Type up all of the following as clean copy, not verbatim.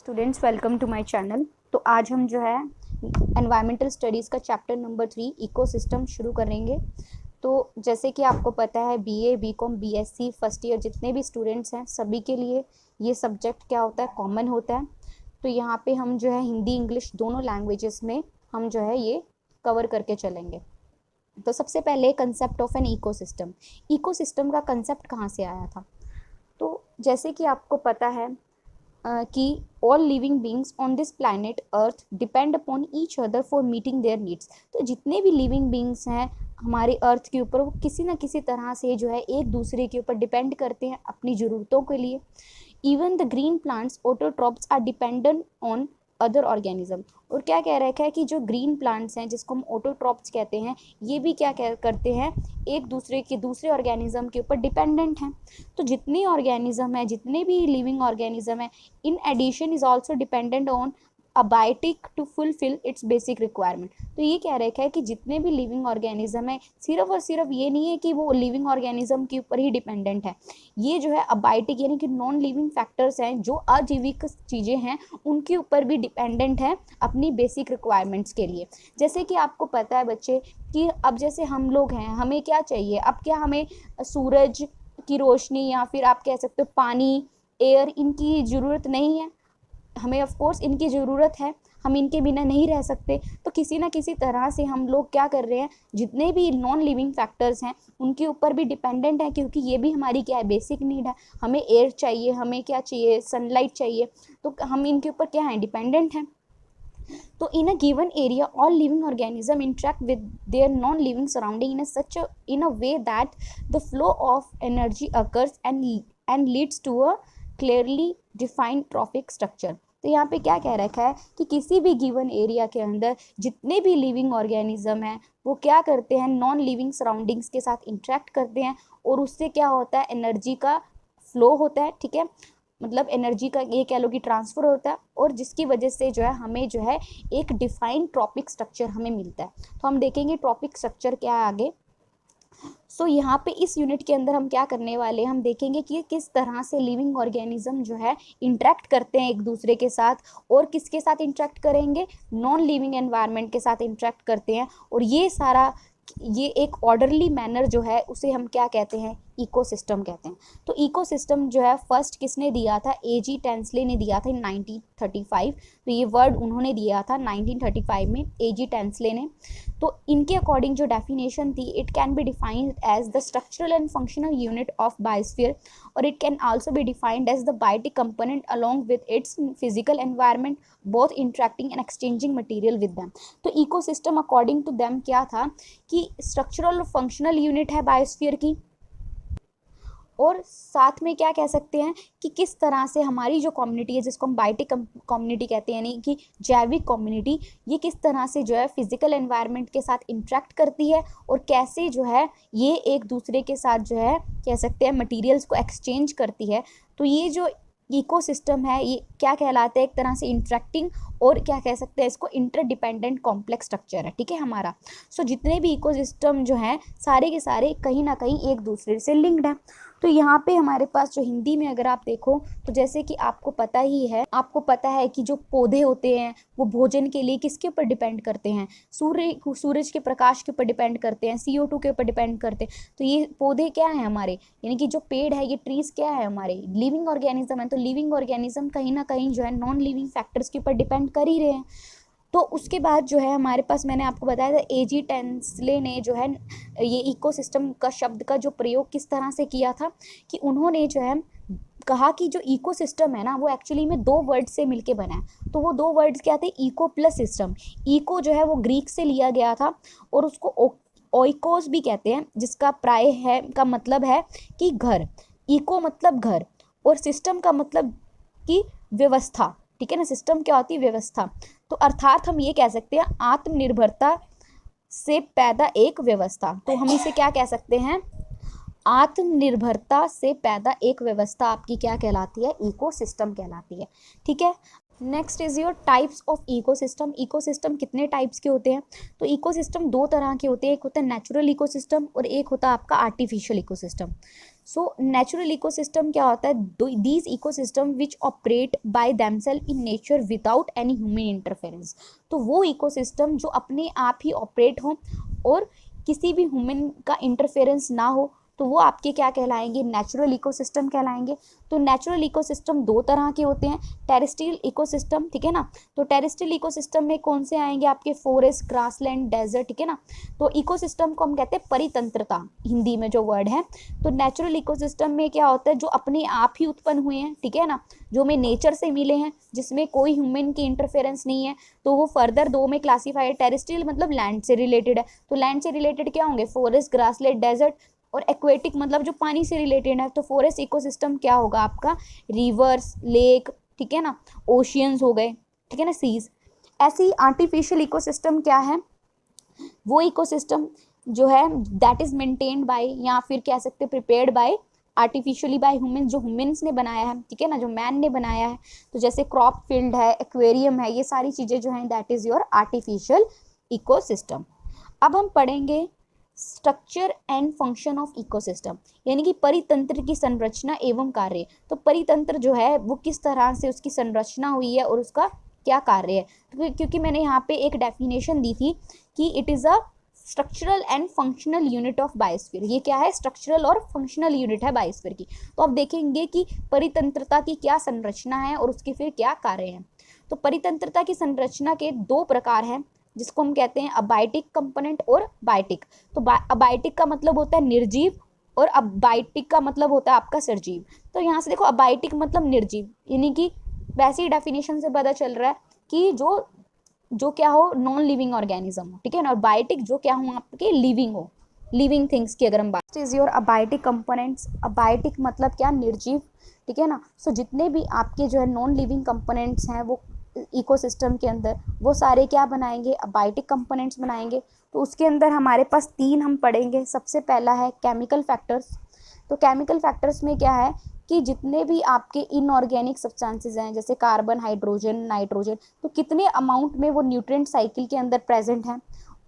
Students, welcome to my channel. तो आज हम जो है एनवायरमेंटल स्टडीज़ का चैप्टर नंबर 3 इकोसिस्टम शुरू करेंगे। तो जैसे कि आपको पता है BA, BCom, BSc first year जितने भी स्टूडेंट्स हैं सभी के लिए ये सब्जेक्ट क्या होता है, कॉमन होता है। तो यहाँ पे हम जो है हिंदी इंग्लिश दोनों लैंग्वेजेस में हम जो है ये कवर करके चलेंगे। तो सबसे पहले concept of an ecosystem. Ecosystem का कंसेप्ट कहाँ से आया था? तो जैसे कि आपको पता है कि all living beings on this planet earth depend upon each other for meeting there needs. तो जितने भी लिविंग बींग्स हैं हमारे अर्थ के ऊपर, वो किसी ना किसी तरह से जो है एक दूसरे के ऊपर डिपेंड करते हैं अपनी ज़रूरतों के लिए। Even the green plants autotrophs are dependent on other organism. और क्या कह रखा है कि जो ग्रीन प्लांट्स हैं जिसको हम ऑटोट्रॉप्स कहते हैं, ये भी क्या करते हैं, एक दूसरे के दूसरे ऑर्गेनिज्म के ऊपर डिपेंडेंट हैं। तो जितने ऑर्गेनिज्म है, जितने भी लिविंग ऑर्गेनिज्म है, in addition is also dependent on abiotic to fulfil its basic requirement. तो ये कह रखा है कि जितने भी लिविंग ऑर्गेनिज्म है, सिर्फ और सिर्फ ये नहीं है कि वो लिविंग ऑर्गेनिज्म के ऊपर ही डिपेंडेंट है, ये जो है अबायोटिक यानी कि नॉन लिविंग फैक्टर्स हैं, जो अजीविक चीज़ें हैं, उनके ऊपर भी डिपेंडेंट है अपनी बेसिक रिक्वायरमेंट्स के लिए। जैसे कि आपको पता है बच्चे कि अब जैसे हम लोग हैं, हमें क्या चाहिए, अब क्या हमें सूरज की रोशनी या फिर आप कह सकते हो पानी, एयर, इनकी ज़रूरत नहीं है? हमें ऑफ कोर्स इनकी ज़रूरत है, हम इनके बिना नहीं रह सकते। तो किसी ना किसी तरह से हम लोग क्या कर रहे हैं, जितने भी नॉन लिविंग फैक्टर्स हैं उनके ऊपर भी डिपेंडेंट है, क्योंकि ये भी हमारी क्या है, बेसिक नीड है। हमें एयर चाहिए, हमें क्या चाहिए, सनलाइट चाहिए, तो हम इनके ऊपर क्या है, डिपेंडेंट हैं। तो in a given area all living organism interact with their non living surrounding in a way that the flow of energy occurs and leads to a clearly defined trophic structure। तो यहाँ पे क्या कह रखा है कि किसी भी गिवन एरिया के अंदर जितने भी लिविंग ऑर्गेनिज्म हैं वो क्या करते हैं, नॉन लिविंग सराउंडिंग्स के साथ इंटरेक्ट करते हैं, और उससे क्या होता है, एनर्जी का फ्लो होता है। ठीक है, मतलब एनर्जी का ये कह लो कि ट्रांसफ़र होता है, और जिसकी वजह से जो है हमें जो है एक डिफाइंड ट्रॉपिक स्ट्रक्चर हमें मिलता है। तो हम देखेंगे ट्रॉपिक स्ट्रक्चर क्या है आगे। सो यहाँ पे इस यूनिट के अंदर हम क्या करने वाले हैं, हम देखेंगे कि किस तरह से लिविंग ऑर्गेनिज्म जो है इंटरेक्ट करते हैं एक दूसरे के साथ, और किसके साथ इंटरेक्ट करेंगे, नॉन लिविंग एनवायरनमेंट के साथ इंटरेक्ट करते हैं। और ये सारा ये एक ऑर्डरली मैनर जो है उसे हम क्या कहते हैं, इकोसिस्टम कहते हैं। तो इकोसिस्टम जो है फर्स्ट किसने दिया था, एजी टेंसले ने दिया था इन 1935। तो ये वर्ड उन्होंने दिया था 1935 में, एजी टेंसले ने। तो इनके अकॉर्डिंग जो डेफिनेशन थी, it can be defined as the structural and functional unit of biosphere, और it can also be defined as the biotic component along with its physical environment, both interacting and exchanging material with them. तो ecosystem according to them क्या था कि structural और functional unit है biosphere की, और साथ में क्या कह सकते हैं कि किस तरह से हमारी जो कम्युनिटी है, जिसको हम बायोटिक कम्युनिटी कहते हैं, यानी कि जैविक कम्युनिटी, ये किस तरह से जो है फिजिकल एनवायरनमेंट के साथ इंटरेक्ट करती है, और कैसे जो है ये एक दूसरे के साथ जो है कह सकते हैं मटेरियल्स को एक्सचेंज करती है। तो ये जो इकोसिस्टम है ये क्या कहलाता है, एक तरह से इंटरेक्टिंग, और क्या कह सकते हैं इसको, इंटरडिपेंडेंट कॉम्प्लेक्स स्ट्रक्चर है। ठीक है हमारा। सो जितने भी इकोसिस्टम जो हैं सारे के सारे कहीं ना कहीं एक दूसरे से लिंक्ड हैं। तो यहाँ पे हमारे पास जो हिंदी में अगर आप देखो, तो जैसे कि आपको पता है कि जो पौधे होते हैं वो भोजन के लिए किसके ऊपर डिपेंड करते हैं, सूरज के प्रकाश के ऊपर डिपेंड करते हैं, CO2 के ऊपर डिपेंड करते हैं। तो ये पौधे क्या है हमारे, यानी कि जो पेड़ है, ये ट्रीज क्या है हमारे, लिविंग ऑर्गेनिज्म है। तो लिविंग ऑर्गेनिज्म कहीं ना कहीं जो है नॉन लिविंग फैक्टर्स के ऊपर डिपेंड कर ही रहे हैं। तो उसके बाद जो है हमारे पास, मैंने आपको बताया था, एजी टेंसले ने जो है ये इकोसिस्टम का शब्द का जो प्रयोग किस तरह से किया था कि उन्होंने जो है कहा कि जो इकोसिस्टम है ना वो एक्चुअली में दो वर्ड से मिलके बना है। तो वो दो वर्ड्स क्या थे, इको प्लस सिस्टम। इको जो है वो ग्रीक से लिया गया था, और उसको ओइकोस भी कहते हैं, जिसका प्राय है का मतलब है कि घर। इको मतलब घर, और सिस्टम का मतलब कि व्यवस्था। ठीक है ना, सिस्टम क्या होती है, व्यवस्था। तो अर्थात हम ये कह सकते हैं आत्मनिर्भरता से पैदा एक व्यवस्था। तो हम इसे क्या कह सकते हैं, आत्मनिर्भरता से पैदा एक व्यवस्था आपकी क्या कहलाती है, इकोसिस्टम कहलाती है। ठीक है। Next is your types of ecosystem. Ecosystem कितने टाइप्स के होते हैं? तो इकोसिस्टम दो तरह के होते हैं, एक होता है नेचुरल इकोसिस्टम और एक होता है आपका artificial ecosystem. So natural ecosystem क्या होता है, these ecosystem which operate by themself in nature without any human interference. तो वो इकोसिस्टम जो अपने आप ही ऑपरेट हो और किसी भी ह्यूमन का इंटरफेरेंस ना हो, तो वो आपके क्या कहलाएंगे, नेचुरल इकोसिस्टम कहलाएंगे। तो नेचुरल इकोसिस्टम दो तरह के होते हैं, टेरेस्ट्रियल इकोसिस्टम, ठीक है ना। तो टेरेस्ट्रियल इकोसिस्टम में कौन से आएंगे आपके, फॉरेस्ट, ग्रासलैंड, डेजर्ट, ठीक है ना। तो इकोसिस्टम को हम कहते हैं परितंत्रता, हिंदी में जो वर्ड है। तो नेचुरल इकोसिस्टम में क्या होता है, जो अपने आप ही उत्पन्न हुए हैं, ठीक है ना, जो हमें नेचर से मिले हैं, जिसमें कोई ह्यूमन की इंटरफेरेंस नहीं है, तो वो फर्दर दो में क्लासीफाई है। टेरेस्ट्रियल मतलब लैंड से रिलेटेड है, तो लैंड से रिलेटेड क्या होंगे, फॉरेस्ट, ग्रासलैंड, डेजर्ट। और एक्वेटिक मतलब जो पानी से रिलेटेड है, तो फॉरेस्ट इकोसिस्टम क्या होगा आपका, रिवर्स, लेक, ठीक है ना, ओशियंस हो गए, ठीक है ना, सीज। ऐसे ही आर्टिफिशियल इकोसिस्टम क्या है, वो इकोसिस्टम जो है दैट इज मेंटेन्ड बाय, या फिर कह सकते हैं prepared by artificially by human, जो ह्यूमन्स ने बनाया है, ठीक है ना, जो मैन ने बनाया है। तो जैसे क्रॉप फील्ड है, एक्वेरियम है, ये सारी चीज़ें जो हैं that is your artificial ecosystem. अब हम पढ़ेंगे structure and function of ecosystem, यानी कि परितंत्र की संरचना एवं कार्य। तो परितंत्र जो है वो किस तरह से उसकी संरचना हुई है और उसका क्या कार्य है, क्योंकि मैंने यहाँ पे एक डेफिनेशन दी थी कि it is a structural and functional unit of biosphere. ये क्या है, स्ट्रक्चरल और फंक्शनल यूनिट है बायोस्फीयर की। तो अब देखेंगे कि परितंत्रता की क्या संरचना है और उसके फिर क्या कार्य हैं। तो परितंत्रता की संरचना के दो प्रकार हैं, जिसको हम कहते हैं अबायोटिक कंपोनेंट और बायोटिक। तो अबायोटिक का मतलब होता है निर्जीव और अबायोटिक का मतलब होता है आपका सजीव। तो यहाँ से देखो, अबायोटिक मतलब निर्जीव, यानी कि वैसे ही डेफिनेशन से पता चल रहा है कि जो क्या हो, नॉन लिविंग ऑर्गेनिज्म हो, ठीक है ना। और बायोटिक जो क्या हो आपके, लिविंग हो, लिविंग थिंग्स की अगर हम बात, is your abiotic components. Abiotic मतलब क्या, निर्जीव, ठीक है ना। सो जितने भी आपके जो है नॉन लिविंग कंपोनेंट्स हैं वो इकोसिस्टम के अंदर, वो सारे क्या बनाएंगे, अबायोटिक कंपोनेंट्स बनाएंगे। तो उसके अंदर हमारे पास तीन हम पढ़ेंगे। सबसे पहला है केमिकल फैक्टर्स। तो केमिकल फैक्टर्स में क्या है कि जितने भी आपके इनऑर्गेनिक सब्सटेंसेस हैं, जैसे कार्बन, हाइड्रोजन, नाइट्रोजन, तो कितने अमाउंट में वो न्यूट्रिएंट साइकिल के अंदर प्रेजेंट हैं।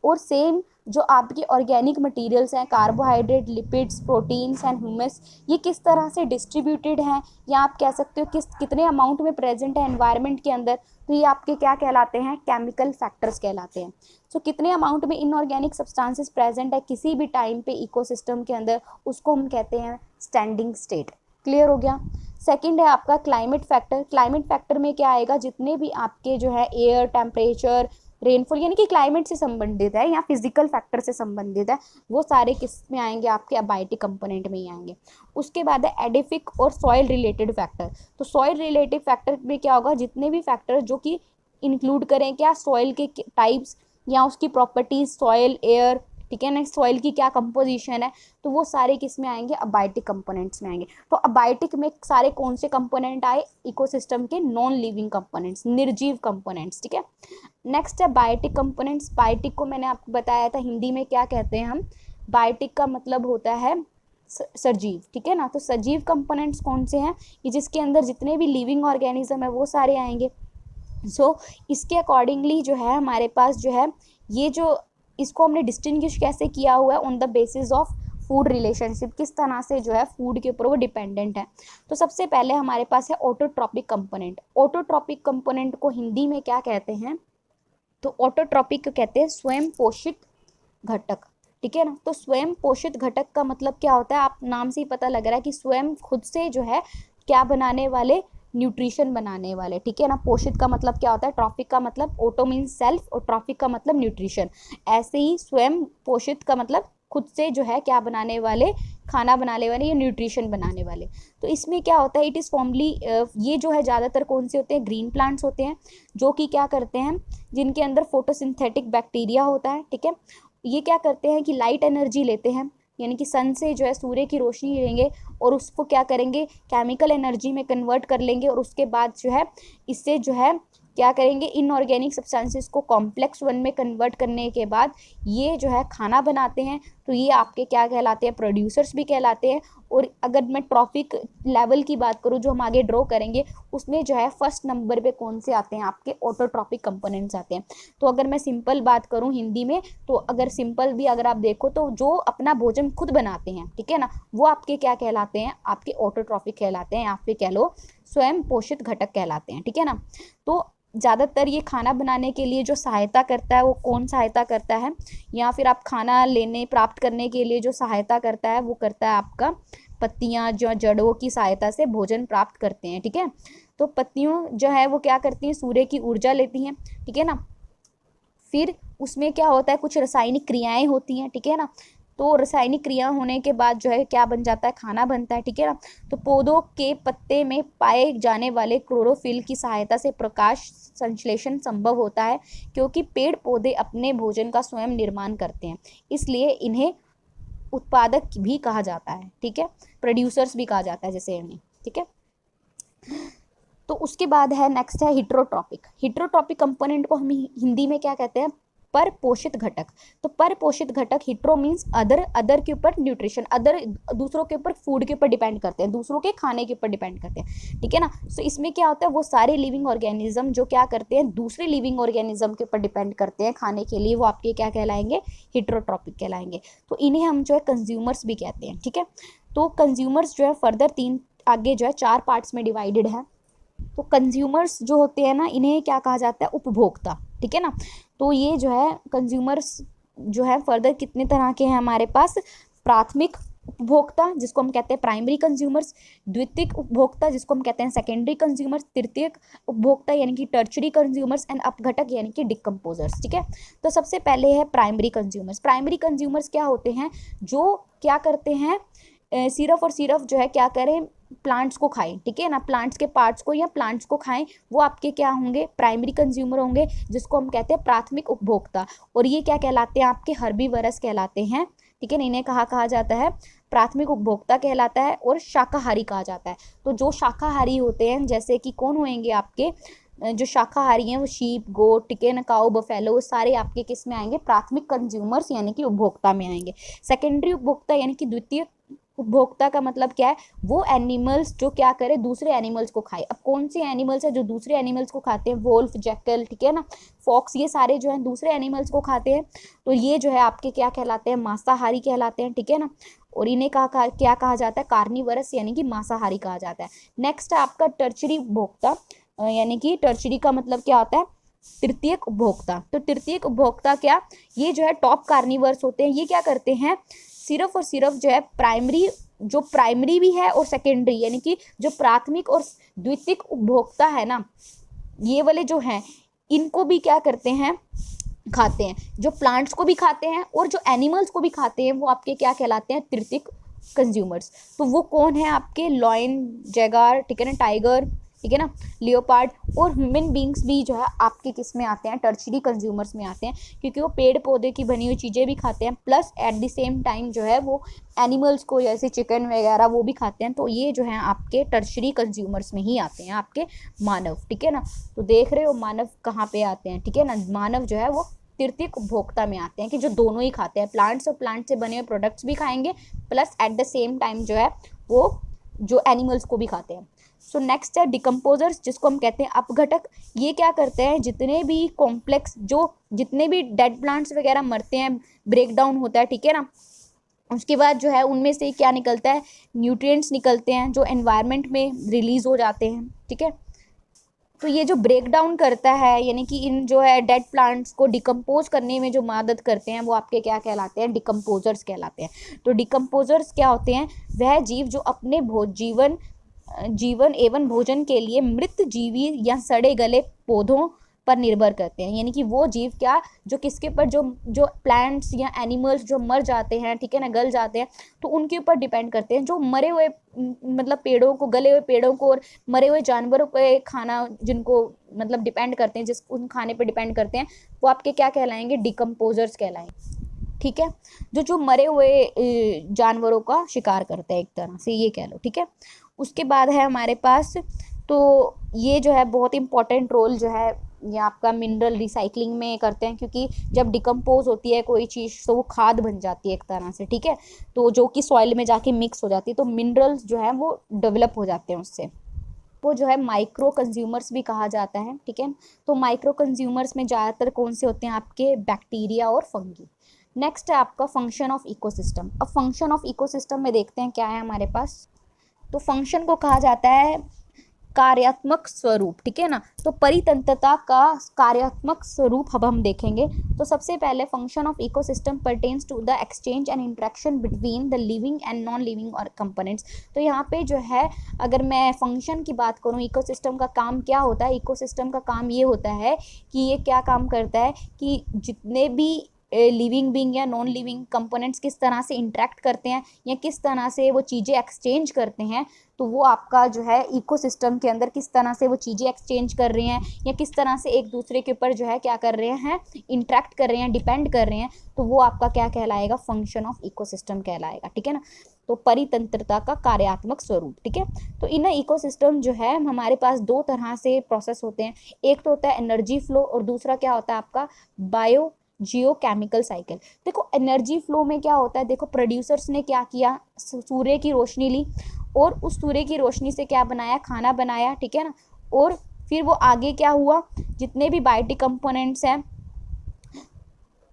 और सेम जो आपके ऑर्गेनिक मटेरियल्स हैं, carbohydrate, lipids, proteins and humus, ये किस तरह से डिस्ट्रीब्यूटेड हैं, या आप कह सकते हो कितने अमाउंट में प्रेजेंट है एनवायरनमेंट के अंदर। तो ये आपके क्या कहलाते हैं, केमिकल फैक्टर्स कहलाते हैं। सो कितने अमाउंट में इनऑर्गेनिक सब्सटेंसेस प्रेजेंट है किसी भी टाइम पे इकोसिस्टम के अंदर, उसको हम कहते हैं स्टैंडिंग स्टेट। क्लियर हो गया। सेकंड है आपका क्लाइमेट फैक्टर। क्लाइमेट फैक्टर में क्या आएगा, जितने भी आपके जो है एयर, टेम्परेचर, रेनफॉल, यानी कि क्लाइमेट से संबंधित है या फिजिकल फैक्टर से संबंधित है, वो सारे किस में आएंगे, आपके अबायोटिक कंपोनेंट में ही आएंगे। उसके बाद है एडिफिक और सॉइल रिलेटेड फैक्टर। तो सॉइल रिलेटेड फैक्टर में क्या होगा, जितने भी फैक्टर जो कि इंक्लूड करें क्या, सॉइल के टाइप्स या उसकी प्रॉपर्टीज, सॉइल, एयर, ठीक है ना, सॉइल की क्या कंपोजिशन है, तो वो सारे किस में आएंगे, अबायोटिक कंपोनेंट्स में आएंगे। तो अबायोटिक में सारे कौन से कंपोनेंट आए, इकोसिस्टम के नॉन लिविंग कंपोनेंट्स, निर्जीव कंपोनेंट्स, ठीक है। नेक्स्ट है बायोटिक कंपोनेंट्स। बायोटिक को मैंने आपको बताया था हिंदी में क्या कहते हैं हम, बायोटिक का मतलब होता है सजीव, ठीक है ना। तो सजीव कंपोनेंट्स कौन से हैं, कि जिसके अंदर जितने भी लिविंग ऑर्गेनिज्म है वो सारे आएंगे। सो इसके अकॉर्डिंगली जो है हमारे पास जो है ये जो, इसको हमने डिस्टिंग्विश कैसे किया हुआ है, on the basis of food relationship, किस तरह से जो है फूड के ऊपर वो डिपेंडेंट है। तो सबसे पहले हमारे पास है ऑटोट्रॉपिक कंपोनेंट। ऑटोट्रॉपिक कंपोनेंट को हिंदी में क्या कहते हैं, तो ऑटोट्रॉपिक को कहते हैं स्वयं पोषित घटक, ठीक है ना। तो स्वयं पोषित घटक का मतलब क्या होता है, आप नाम से ही पता लग रहा है कि स्वयं खुद से जो है क्या बनाने वाले, न्यूट्रिशन बनाने वाले, ठीक है ना। पोषित का मतलब क्या होता है, ट्रॉपिक का मतलब ऑटो मीन्स सेल्फ और ट्रॉपिक का मतलब न्यूट्रिशन। ऐसे ही स्वयं पोषित का मतलब खुद से जो है क्या बनाने वाले, खाना बनाने वाले या न्यूट्रिशन बनाने वाले। तो इसमें क्या होता है, इट इज़ फॉर्मली, ये जो है ज़्यादातर कौन से होते हैं, ग्रीन प्लांट्स होते हैं, जो कि क्या करते हैं, जिनके अंदर फोटोसिंथेटिक बैक्टीरिया होता है, ठीक है। ये क्या करते हैं कि लाइट एनर्जी लेते हैं, यानी कि सन से जो है सूर्य की रोशनी लेंगे और उसको क्या करेंगे, केमिकल एनर्जी में कन्वर्ट कर लेंगे, और उसके बाद जो है इससे जो है क्या करेंगे, इनऑर्गेनिक सब्सटेंसेस को कॉम्प्लेक्स वन में कन्वर्ट करने के बाद ये जो है खाना बनाते हैं। तो ये आपके क्या कहलाते हैं, प्रोड्यूसर्स भी कहलाते हैं। और अगर मैं ट्रॉफिक लेवल की बात करूँ जो हम आगे ड्रॉ करेंगे, उसमें जो है फर्स्ट नंबर पे कौन से आते हैं, आपके ऑटोट्रॉफिक कंपोनेंट्स आते हैं। तो अगर मैं सिंपल बात करूँ हिंदी में, तो अगर सिंपल भी अगर आप देखो तो जो अपना भोजन खुद बनाते हैं, ठीक है ना, वो आपके क्या कहलाते हैं, आपके ऑटोट्रॉफिक कहलाते हैं, या फिर कह लो स्वयं पोषित घटक कहलाते हैं, ठीक है ना। तो ज़्यादातर ये खाना बनाने के लिए जो सहायता करता है वो कौन सहायता करता है, या फिर आप खाना लेने प्राप्त करने के लिए जो सहायता करता है वो करता है आपका पत्तियां, जो जड़ों की सहायता से भोजन प्राप्त करते हैं, ठीक है। तो पत्तियों जो है वो क्या करती हैं, सूर्य की ऊर्जा लेती हैं, ठीक है ना। फिर उसमें क्या होता है, कुछ रासायनिक क्रियाएं होती हैं, ठीक है ना। तो रासायनिक क्रिया होने के बाद जो है क्या बन जाता है, खाना बनता है, ठीक है ना। तो पौधों के पत्ते में पाए जाने वाले क्लोरोफिल की सहायता से प्रकाश संश्लेषण संभव होता है, क्योंकि पेड़ पौधे अपने भोजन का स्वयं निर्माण करते हैं, इसलिए इन्हें उत्पादक भी कहा जाता है, ठीक है, प्रोड्यूसर्स भी कहा जाता है जैसे इन्हें, ठीक है। तो उसके बाद है नेक्स्ट है हिट्रोट्रॉपिक। हिट्रोट्रॉपिक कंपोनेंट को हम हिंदी में क्या कहते हैं, पर पोषित घटक। तो पर पोषित घटक, हिट्रो मीन्स अदर, अदर के ऊपर न्यूट्रिशन, अदर दूसरों के ऊपर फूड के ऊपर डिपेंड करते हैं, दूसरों के खाने के ऊपर डिपेंड करते हैं, ठीक है ना। सो इसमें क्या होता है, वो सारे लिविंग ऑर्गेनिज्म जो क्या करते हैं, दूसरे लिविंग ऑर्गेनिज्म के ऊपर डिपेंड करते हैं खाने के लिए, वो आपके क्या कहलाएंगे, हिट्रोट्रॉपिक कहलाएंगे। तो इन्हें हम जो है कंज्यूमर्स भी कहते हैं, ठीक है। तो कंज्यूमर्स जो है फर्दर तीन आगे जो है 4 पार्ट्स में डिवाइडेड है। तो कंज्यूमर्स जो होते हैं ना, इन्हें क्या कहा जाता है, उपभोक्ता, ठीक है ना। तो ये जो है कंज्यूमर्स जो है फर्दर कितने तरह के हैं हमारे पास, प्राथमिक उपभोक्ता जिसको हम कहते हैं प्राइमरी कंज्यूमर्स, द्वितीयक उपभोक्ता जिसको हम कहते हैं सेकेंडरी कंज्यूमर्स, तृतीयक उपभोक्ता यानी कि टर्शरी कंज्यूमर्स, एंड अपघटक यानी कि डिकम्पोजर्स, ठीक है। तो सबसे पहले है प्राइमरी कंज्यूमर्स। प्राइमरी कंज्यूमर्स क्या होते हैं, जो क्या करते हैं, सिर्फ और सिर्फ जो है क्या करें, प्लांट्स को खाएं, ठीक है ना, प्लांट्स के पार्ट्स को या प्लांट्स को खाएं, वो आपके क्या होंगे, प्राइमरी कंज्यूमर होंगे, जिसको हम कहते हैं प्राथमिक उपभोक्ता। और ये क्या कहलाते हैं, आपके हर्बीवरस कहलाते हैं, ठीक है ना। इन्हें कहा जाता है, प्राथमिक उपभोक्ता कहलाता है, और शाकाहारी कहा जाता है। तो जो शाकाहारी होते हैं, जैसे कि कौन होंगे आपके, जो शाकाहारी हैं वो शीप, गोट, ठीक है ना, काऊ, बफेलो, सारे आपके किस में आएंगे, प्राथमिक कंज्यूमर्स यानी कि उपभोक्ता में आएंगे। सेकेंडरी उपभोक्ता यानी कि द्वितीय उपभोक्ता का मतलब क्या है, वो एनिमल्स जो क्या करे, दूसरे एनिमल्स को खाए। अब कौन से एनिमल्स है जो दूसरे एनिमल्स को खाते हैं, वोल्फ, जैकल, ठीक है ना, फॉक्स, ये सारे जो हैं दूसरे एनिमल्स को खाते हैं। तो ये जो है आपके क्या कहलाते हैं, मांसाहारी कहलाते हैं, ठीक है ना। और इन्हें क्या कहा जाता है, कार्निवरस यानी कि मांसाहारी कहा जाता है। नेक्स्ट है आपका टर्शरी उपभोक्ता, यानी कि टर्शरी का मतलब क्या होता है, तृतीयक उपभोक्ता। तो तृतीयक उपभोक्ता क्या, ये जो है टॉप कार्निवर्स होते हैं, ये क्या करते हैं, सिर्फ और सिर्फ जो है प्राइमरी, जो प्राइमरी भी है और सेकेंडरी यानी कि जो प्राथमिक और द्वितीयक उपभोक्ता है ना, ये वाले जो हैं इनको भी क्या करते हैं, खाते हैं। जो प्लांट्स को भी खाते हैं और जो एनिमल्स को भी खाते हैं, वो आपके क्या कहलाते हैं, तृतीयक कंज्यूमर्स। तो वो कौन है आपके, लॉयन, जैगार, ठीक है ना, टाइगर, ठीक है ना, लियोपार्ड, और ह्यूमन बींग्स भी जो है आपके किस में आते हैं, टर्शरी कंज्यूमर्स में आते हैं, क्योंकि वो पेड़ पौधे की बनी हुई चीज़ें भी खाते हैं, plus at the same time जो है वो एनिमल्स को जैसे चिकन वगैरह वो भी खाते हैं। तो ये जो है आपके टर्शरी कंज्यूमर्स में ही आते हैं, आपके मानव, ठीक है ना। तो देख रहे हो मानव कहाँ पे आते हैं, ठीक है ना, मानव जो है वो तृतीयक उपभोक्ता में आते हैं, कि जो दोनों ही खाते हैं, प्लांट्स और प्लांट से बने हुए प्रोडक्ट्स भी खाएंगे, plus at the same time जो है वो जो एनिमल्स को भी खाते हैं। सो नेक्स्ट है डिकम्पोजर्स, जिसको हम कहते हैं अपघटक। ये क्या करते हैं, जितने भी कॉम्प्लेक्स, जो जितने भी डेड प्लांट्स वगैरह मरते हैं, ब्रेक डाउन होता है, ठीक है ना, उसके बाद जो है उनमें से क्या निकलता है, न्यूट्रिएंट्स निकलते हैं जो एनवायरनमेंट में रिलीज हो जाते हैं, ठीक है। तो ये जो ब्रेक डाउन करता है, यानी कि इन जो है डेड प्लांट्स को डिकम्पोज करने में जो मदद करते हैं, वो आपके क्या कहलाते हैं, डिकम्पोजर्स कहलाते हैं। तो डिकम्पोजर्स क्या होते हैं, वह जीव जो अपने जीवन एवं भोजन के लिए मृत जीवी या सड़े गले पौधों पर निर्भर करते हैं। यानी कि वो जीव क्या, जो किसके ऊपर, जो प्लांट्स या एनिमल्स जो मर जाते हैं, ठीक है ना, गल जाते हैं, तो उनके ऊपर डिपेंड करते हैं। जो मरे हुए मतलब पेड़ों को, गले हुए पेड़ों को और मरे हुए जानवरों पे खाना जिनको मतलब डिपेंड करते हैं, जिस उन खाने पे डिपेंड करते हैं, वो आपके क्या कहलाएंगे, डिकम्पोजर्स कहलाएंगे, ठीक है। जो मरे हुए जानवरों का शिकार करते हैं, एक तरह से ये कह लो, ठीक है। उसके बाद है हमारे पास, तो ये जो है बहुत इंपॉर्टेंट रोल जो है या आपका मिनरल रिसाइकलिंग में करते हैं, क्योंकि जब डिकम्पोज होती है कोई चीज़ तो वो खाद बन जाती है एक तरह से, ठीक है, तो जो कि सॉइल में जाके मिक्स हो जाती है, तो मिनरल्स जो है वो डेवलप हो जाते हैं उससे, वो जो है माइक्रो कंज्यूमर्स भी कहा जाता है, ठीक है। तो माइक्रो कंज्यूमर्स में ज़्यादातर कौन से होते हैं आपके, बैक्टीरिया और फंगी। नेक्स्ट है आपका फंक्शन ऑफ इकोसिस्टम। अब फंक्शन ऑफ इकोसिस्टम में देखते हैं क्या है हमारे पास। तो फंक्शन को कहा जाता है कार्यात्मक स्वरूप, ठीक है ना। तो परितंत्रता का कार्यात्मक स्वरूप अब हम देखेंगे। तो सबसे पहले function of ecosystem pertains to the exchange and interaction between the living and non living और कंपोनेंट्स। तो यहाँ पे जो है अगर मैं फंक्शन की बात करूँ, इकोसिस्टम का काम क्या होता है, इकोसिस्टम का काम ये होता है कि ये क्या काम करता है कि जितने भी लिविंग बीइंग या नॉन लिविंग कंपोनेंट्स किस तरह से इंटरेक्ट करते हैं या किस तरह से वो चीज़ें एक्सचेंज करते हैं, तो वो आपका जो है इकोसिस्टम के अंदर किस तरह से वो चीज़ें एक्सचेंज कर रहे हैं या किस तरह से एक दूसरे के ऊपर जो है क्या कर रहे हैं, इंटरेक्ट कर रहे हैं, डिपेंड कर रहे हैं, तो वो आपका क्या कहलाएगा, फंक्शन ऑफ इकोसिस्टम कहलाएगा, ठीक है ना। तो परितंत्रता का कार्यात्मक स्वरूप, ठीक है। तो इन इकोसिस्टम जो है हमारे पास दो तरह से प्रोसेस होते हैं, एक तो होता है एनर्जी फ्लो और दूसरा क्या होता है आपका बायो जियोकेमिकल साइकिल। देखो एनर्जी फ्लो में क्या होता है, देखो प्रोड्यूसर्स ने क्या किया, सूर्य की रोशनी ली और उस सूर्य की रोशनी से क्या बनाया, खाना बनाया, ठीक है ना। और फिर वो आगे क्या हुआ, जितने भी बायोटिक कंपोनेंट्स हैं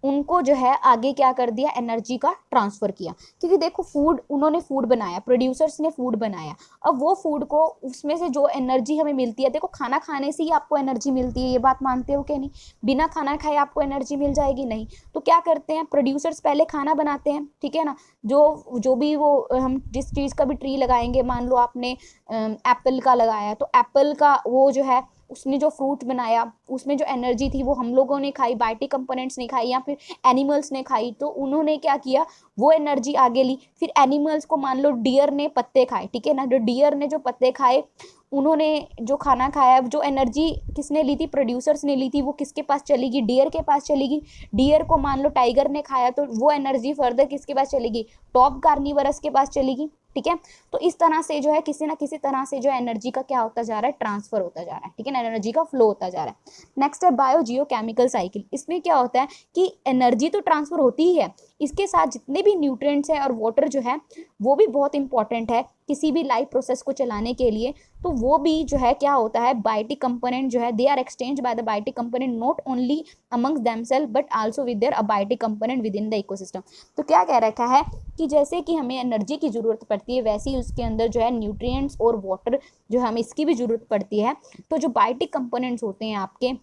उनको जो है आगे क्या कर दिया, एनर्जी का ट्रांसफ़र किया, क्योंकि देखो फूड, उन्होंने फूड बनाया, प्रोड्यूसर्स ने फूड बनाया, अब वो फूड को उसमें से जो एनर्जी हमें मिलती है, देखो खाना खाने से ही आपको एनर्जी मिलती है, ये बात मानते हो कि नहीं, बिना खाना खाए आपको एनर्जी मिल जाएगी नहीं। तो क्या करते हैं प्रोड्यूसर्स, पहले खाना बनाते हैं, ठीक है ना। जो भी वो हम जिस चीज़ का भी ट्री लगाएंगे, मान लो आपने एप्पल का लगाया, तो एप्पल का वो जो है उसने जो फ्रूट बनाया उसमें जो एनर्जी थी वो हम लोगों ने खाई, बायोटिक कंपोनेंट्स ने खाई या फिर एनिमल्स ने खाई, तो उन्होंने क्या किया, वो एनर्जी आगे ली। फिर एनिमल्स को मान लो डियर ने पत्ते खाए, ठीक है ना, जो डियर ने जो पत्ते खाए, उन्होंने जो खाना खाया, जो एनर्जी किसने ली थी, प्रोड्यूसर्स ने ली थी, वो किसके पास चलेगी, डियर के पास चलेगी। डियर को मान लो टाइगर ने खाया तो वो एनर्जी फर्दर किसके पास चलेगी, टॉप कार्निवरस के पास चलेगी, ठीक है। तो इस तरह से जो है किसी ना किसी तरह से जो एनर्जी का क्या होता जा रहा है, ट्रांसफर होता जा रहा है, ठीक है ना, एनर्जी का फ्लो होता जा रहा है। नेक्स्ट है बायो जियोकेमिकल साइकिल। इसमें क्या होता है कि एनर्जी तो ट्रांसफर होती ही है, इसके साथ जितने भी न्यूट्रिएंट्स हैं और वाटर जो है वो भी बहुत इंपॉर्टेंट है किसी भी लाइफ प्रोसेस को चलाने के लिए। तो वो भी जो है क्या होता है, बायोटिक कंपोनेंट जो है they are exchange by the biotic component not only amongst themselves but also with their abiotic component within the ecosystem. तो क्या कह रखा है कि जैसे कि हमें एनर्जी की ज़रूरत पड़ती है वैसे ही उसके अंदर जो है न्यूट्रिएंट्स और वाटर जो है हमें इसकी भी ज़रूरत पड़ती है। तो जो बायोटिक कंपोनेंट्स होते हैं आपके,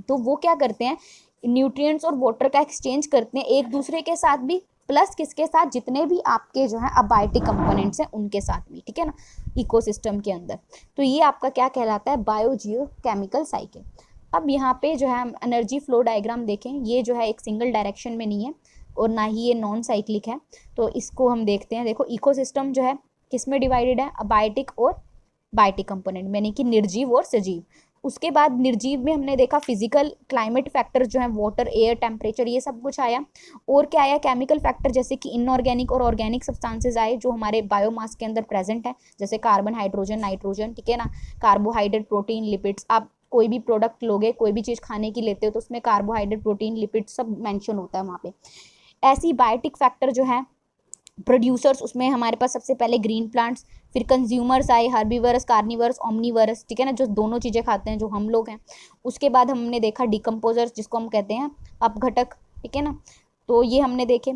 तो वो क्या करते हैं, न्यूट्रिएंट्स और वाटर का एक्सचेंज करते हैं एक दूसरे के साथ भी, प्लस किसके साथ, जितने भी आपके जो है अबायोटिक कंपोनेंट्स हैं उनके साथ भी, ठीक है ना, इकोसिस्टम के अंदर। तो ये आपका क्या कहलाता है, बायो जियोकेमिकल साइकिल। अब यहाँ पे जो है हम एनर्जी फ्लो डायग्राम देखें, ये जो है एक सिंगल डायरेक्शन में नहीं है और ना ही ये नॉन साइक्लिक है। तो इसको हम देखते हैं, देखो इकोसिस्टम जो है किस में डिवाइडेड है, अबायोटिक और बायोटिक कंपोनेंट, यानी कि निर्जीव और सजीव। उसके बाद निर्जीव में हमने देखा फिजिकल क्लाइमेट फैक्टर जो है वाटर, एयर, टेम्परेचर, ये सब कुछ आया। और क्या आया, केमिकल फैक्टर जैसे कि इनऑर्गेनिक और ऑर्गेनिक सब्सटेंसेस आए जो हमारे बायोमास के अंदर प्रेजेंट है, जैसे कार्बन, हाइड्रोजन, नाइट्रोजन, ठीक है ना, कार्बोहाइड्रेट, प्रोटीन, लिपिड्स। आप कोई भी प्रोडक्ट लोगे, कोई भी चीज़ खाने की लेते हो तो उसमें कार्बोहाइड्रेट, प्रोटीन, लिपिड सब मेंशन होता है वहाँ पे। ऐसी बायोटिक फैक्टर जो है प्रोड्यूसर्स, उसमें हमारे पास सबसे पहले ग्रीन प्लांट्स, फिर कंज्यूमर्स आए, हर्बीवर्स, कार्निवर्स, ओमनीवर्स, ठीक है ना, जो दोनों चीज़ें खाते हैं जो हम लोग हैं। उसके बाद हमने देखा डिकम्पोजर्स जिसको हम कहते हैं अपघटक, ठीक है ना, तो ये हमने देखे।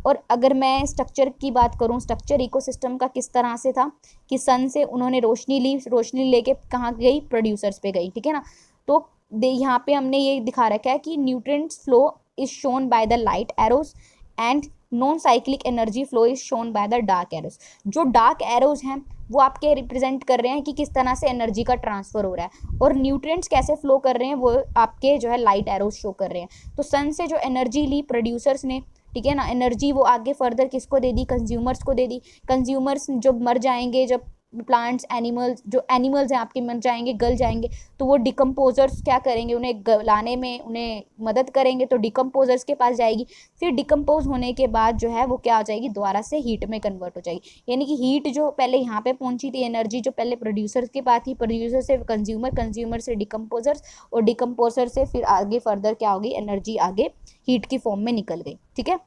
और अगर मैं स्ट्रक्चर की बात करूँ, स्ट्रक्चर इकोसिस्टम का किस तरह से था कि सन से उन्होंने रोशनी ली, रोशनी लेके कहाँ गई, प्रोड्यूसर्स पे गई, ठीक है ना। तो यहाँ पे हमने ये दिखा रखा है कि nutrients flow is shown by the light arrows and non cyclic energy flow is shown by the dark arrows. जो डार्क एरोज हैं वो आपके रिप्रेजेंट कर रहे हैं कि किस तरह से एनर्जी का ट्रांसफर हो रहा है, और न्यूट्रिएंट्स कैसे फ्लो कर रहे हैं वो आपके जो है लाइट एरोज शो कर रहे हैं। तो सन से जो एनर्जी ली प्रोड्यूसर्स ने, ठीक है ना, एनर्जी वो आगे फर्दर किसको दे दी, कंज्यूमर्स को दे दी। कंज्यूमर्स जब मर जाएंगे, जब प्लांट्स एनिमल्स, जो एनिमल्स हैं आपके मर जाएंगे, गल जाएंगे, तो वो डिकम्पोजर्स क्या करेंगे, उन्हें गलाने में उन्हें मदद करेंगे, तो डिकम्पोजर्स के पास जाएगी। फिर डिकम्पोज होने के बाद जो है वो क्या हो जाएगी, दोबारा से हीट में कन्वर्ट हो जाएगी। यानी कि हीट जो पहले यहाँ पे पहुंची थी, एनर्जी जो पहले प्रोड्यूसर्स के पास थी, प्रोड्यूसर से कंज्यूमर, कंज्यूमर से डिकम्पोजर्स, और डिकम्पोजर से फिर आगे फर्दर क्या होगी, एनर्जी आगे हीट की फॉर्म में निकल गई। ठीक है,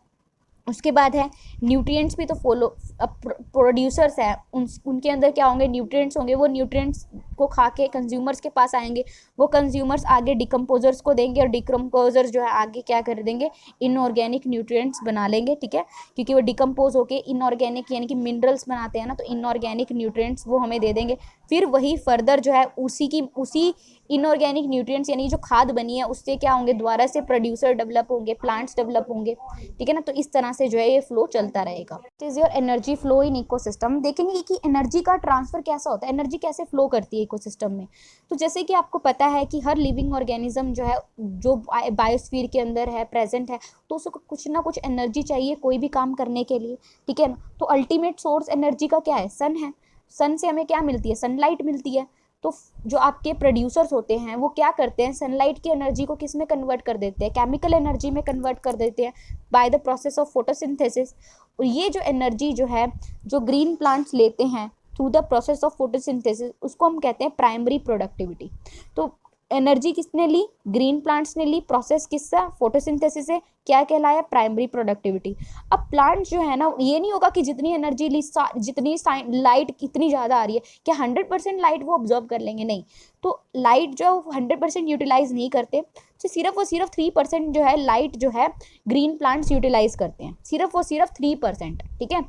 उसके बाद है न्यूट्रिएंट्स भी तो फॉलो, प्रोड्यूसर्स हैं उनके अंदर क्या होंगे, न्यूट्रिएंट्स होंगे, वो न्यूट्रिएंट्स को खा के कंज्यूमर्स के पास आएंगे, वो कंज्यूमर्स आगे डिकम्पोजर्स को देंगे, और डिकम्पोजर्स जो है आगे क्या कर देंगे, इनऑर्गेनिक न्यूट्रिएंट्स बना लेंगे। ठीक है, क्योंकि वो डिकम्पोज होके इनऑर्गेनिक यानी कि मिनरल्स बनाते हैं ना, तो इनऑर्गेनिक न्यूट्रिएंट्स वो हमें दे देंगे। फिर वही फर्दर जो है उसी इनऑर्गेनिक न्यूट्रिएंट्स यानी जो खाद बनी है उससे क्या होंगे, दोबारा से प्रोड्यूसर डेवलप होंगे, प्लांट्स डेवलप होंगे। ठीक है ना, तो इस तरह से जो है ये फ्लो चलता रहेगा। It is your energy flow in ecosystem. देखेंगे कि एनर्जी का ट्रांसफर कैसा होता है, एनर्जी कैसे फ्लो करती है इकोसिस्टम में। तो जैसे कि आपको पता है कि हर लिविंग ऑर्गेनिज्म जो है, जो बायोस्फीयर के अंदर है, प्रेजेंट है, तो उसको कुछ ना कुछ एनर्जी चाहिए कोई भी काम करने के लिए। ठीक है ना, तो अल्टीमेट सोर्स एनर्जी का क्या है, सन है। सन से हमें क्या मिलती है, सनलाइट मिलती है। तो जो आपके प्रोड्यूसर्स होते हैं वो क्या करते हैं, सनलाइट की एनर्जी को किस में कन्वर्ट कर देते हैं, केमिकल एनर्जी में कन्वर्ट कर देते हैं by the process of photosynthesis. और ये जो एनर्जी जो है, जो ग्रीन प्लांट्स लेते हैं through the process of photosynthesis, उसको हम कहते हैं प्राइमरी प्रोडक्टिविटी। तो एनर्जी किसने ली, ग्रीन प्लांट्स ने ली, प्रोसेस किससे, फोटोसिंथेसिस से, क्या कहलाया, प्राइमरी प्रोडक्टिविटी। अब प्लांट्स जो है ना, ये नहीं होगा कि जितनी एनर्जी ली, जितनी लाइट कितनी ज़्यादा आ रही है, क्या 100% लाइट वो ऑब्जर्व कर लेंगे, नहीं। तो लाइट जो 100% यूटिलाइज नहीं करते, तो सिर्फ और सिर्फ 3% जो है लाइट जो है ग्रीन प्लांट्स यूटिलाइज करते हैं, सिर्फ और सिर्फ 3%। ठीक है,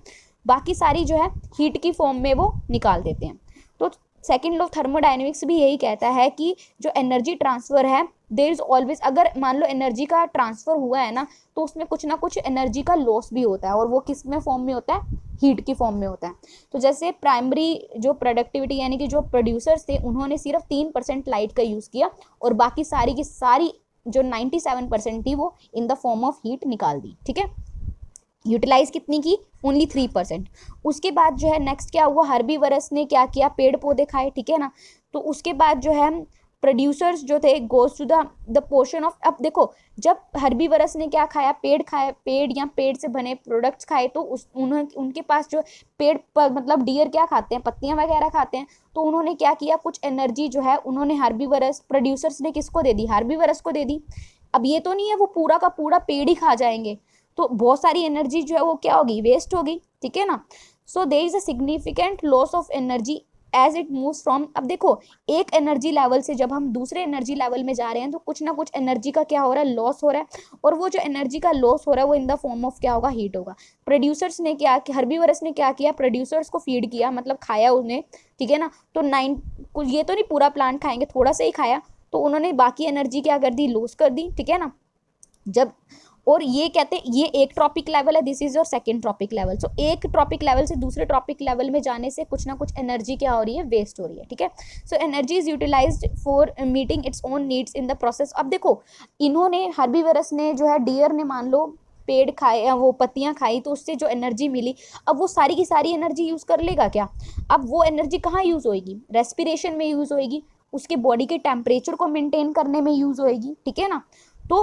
बाकी सारी जो है हीट की फॉर्म में वो निकाल देते हैं। तो सेकेंड लॉ ऑफ थर्मोडाइनमिक्स भी यही कहता है कि जो एनर्जी ट्रांसफ़र है, देयर इज ऑलवेज, अगर मान लो एनर्जी का ट्रांसफ़र हुआ है ना, तो उसमें कुछ ना कुछ एनर्जी का लॉस भी होता है, और वो किस में फॉर्म में होता है, हीट की फॉर्म में होता है। तो जैसे प्राइमरी जो प्रोडक्टिविटी यानी कि जो प्रोड्यूसर्स थे उन्होंने सिर्फ 3% लाइट का यूज़ किया, और बाकी सारी की सारी जो 97% थी वो in the form of heat निकाल दी। ठीक है, यूटिलाइज कितनी की, ओनली 3%। उसके बाद जो है नेक्स्ट क्या हुआ, हर्बीवरस ने क्या किया, पेड़ पौधे खाए। ठीक है ना, तो उसके बाद जो है प्रोड्यूसर्स जो थे goes to the portion of, अब देखो जब हर्बीवरस ने क्या खाया, पेड़ खाया, पेड़ या पेड़ से बने प्रोडक्ट्स खाए, तो उनके पास जो पेड़ पर मतलब डियर क्या खाते हैं, पत्तियां वगैरह खाते हैं, तो उन्होंने क्या किया, कुछ एनर्जी जो है उन्होंने हर्बीवरस, प्रोड्यूसर्स ने किसको दे दी, हर्बीवरस को दे दी। अब ये तो नहीं है वो पूरा का पूरा पेड़ ही खा जाएंगे, तो बहुत सारी एनर्जी जो है वो क्या होगी, वेस्ट होगी। ठीक है ना, so there is a significant loss of energy as it moves from, अब देखो एक एनर्जी लेवल से जब हम दूसरे एनर्जी लेवल में जा रहे हैं, तो कुछ ना कुछ एनर्जी का क्या हो रहा है, लॉस हो रहा है, और वो जो एनर्जी का लॉस हो रहा है वो इन द फॉर्म ऑफ क्या होगा, हीट होगा। प्रोड्यूसर्स ने क्या, हर्बीवरस ने क्या किया, प्रोड्यूसर्स को फीड किया, मतलब खाया उन्हें। ठीक है ना, तो ये तो नहीं पूरा प्लांट खाएंगे, थोड़ा सा ही खाया, तो उन्होंने बाकी एनर्जी क्या कर दी, लॉस कर दी। ठीक है ना, जब, और ये कहते हैं ये एक ट्रॉपिक लेवल है, this is your second trophic level. So एक ट्रॉपिक लेवल से दूसरे ट्रॉपिक लेवल में जाने से कुछ ना कुछ एनर्जी क्या हो रही है, वेस्ट हो रही है। ठीक है, so energy is utilised for meeting its own needs in the process. अब देखो इन्होंने, हर्बीवरस ने जो है, डियर ने मान लो पेड़ खाए, वो पत्तियां खाई, तो उससे जो एनर्जी मिली, अब वो सारी की सारी एनर्जी यूज़ कर लेगा क्या, अब वो एनर्जी कहाँ यूज़ होएगी, रेस्पिरेशन में यूज़ होएगी, उसके बॉडी के टेम्परेचर को मेंटेन करने में यूज़ होएगी। ठीक है ना, तो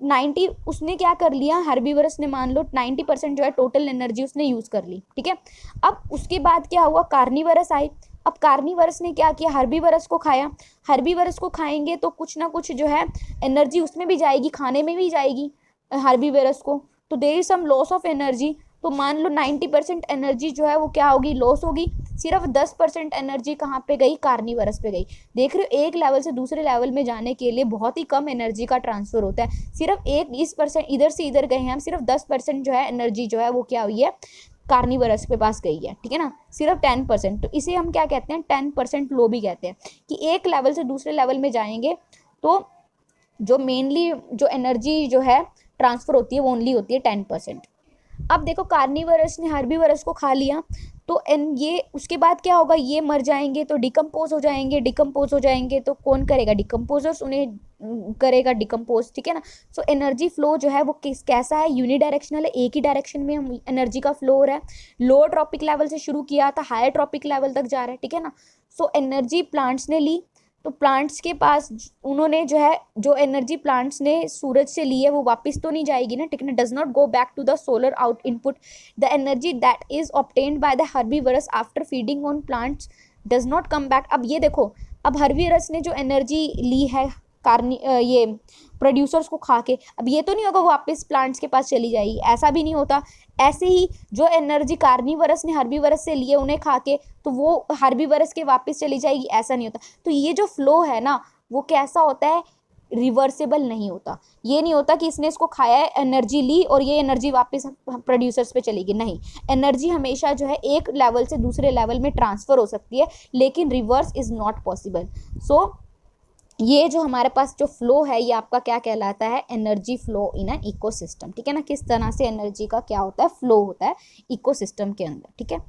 90 उसने क्या कर लिया, हर्बीवरस ने मान लो 90% जो है टोटल एनर्जी उसने यूज़ कर ली। ठीक है, अब उसके बाद क्या हुआ, कार्निवरस आए। अब कार्निवरस ने क्या किया, हर्बीवरस को खाया, हर्बीवरस को खाएंगे तो कुछ ना कुछ जो है एनर्जी उसमें भी जाएगी, खाने में भी जाएगी हर्बीवरस को, तो there is some loss of energy. तो मान लो 90% एनर्जी जो है वो क्या होगी, लॉस होगी, सिर्फ 10% एनर्जी कहाँ पे गई, कार्निवरस पे गई। देख रहे हो, एक लेवल से दूसरे लेवल में जाने के लिए बहुत ही कम एनर्जी का ट्रांसफर होता है, सिर्फ 20% इधर से इधर गए हैं हम, सिर्फ 10% जो है एनर्जी जो है वो क्या हुई है, कार्निवरस के पास गई है। ठीक है ना, सिर्फ 10%, तो इसे हम क्या कहते हैं, 10% लो भी कहते हैं, कि एक लेवल से दूसरे लेवल में जाएंगे तो जो मेनली जो एनर्जी जो है ट्रांसफर होती है वो ओनली होती है 10%। अब देखो कार्निवरस ने हर्बीवरस को खा लिया, तो ये उसके बाद क्या होगा, ये मर जाएंगे तो डिकम्पोज हो जाएंगे, डिकम्पोज हो जाएंगे तो कौन करेगा, डिकम्पोजर्स उन्हें करेगा डिकम्पोज, ठीक है ना। सो एनर्जी फ्लो जो है वो कैसा है, यूनिडायरेक्शनल है, एक ही डायरेक्शन में हम एनर्जी का फ्लो हो रहा है। लोअर ट्रॉपिक लेवल से शुरू किया था, हायर ट्रॉपिक लेवल तक जा रहा है, ठीक है ना। सो एनर्जी प्लांट्स ने ली, तो प्लांट्स के पास उन्होंने जो है, जो एनर्जी प्लांट्स ने सूरज से ली है वो वापस तो नहीं जाएगी ना, ठीक है ना, does not go back to the solar out input. The energy that is obtained by the herbivores after feeding on plants does not come back. अब ये देखो, अब हर्बीवरस ने जो एनर्जी ली है ये प्रोड्यूसर्स को खा के, अब ये तो नहीं होगा वापस प्लांट्स के पास चली जाएगी, ऐसा भी नहीं होता। ऐसे ही जो एनर्जी कार्निवरस ने हर्बीवरस से लिए उन्हें खा के, तो वो हर्बीवरस के वापस चली जाएगी, ऐसा नहीं होता। तो ये जो फ्लो है ना वो कैसा होता है, रिवर्सेबल नहीं होता। ये नहीं होता कि इसने इसको खाया है, एनर्जी ली और ये एनर्जी वापस प्रोड्यूसर्स पे चलेगी, नहीं। एनर्जी हमेशा जो है एक लेवल से दूसरे लेवल में ट्रांसफर हो सकती है, लेकिन रिवर्स इज नॉट पॉसिबल। सो ये जो हमारे पास जो फ्लो है ये आपका क्या कहलाता है, energy flow in an ecosystem, ठीक है ना। किस तरह से एनर्जी का क्या होता है, फ्लो होता है इकोसिस्टम के अंदर, ठीक है।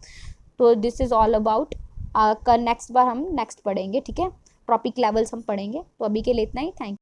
तो this is all about, next बार हम नेक्स्ट पढ़ेंगे, ठीक है, ट्रॉपिक लेवल्स हम पढ़ेंगे। तो अभी के लिए इतना ही, थैंक यू।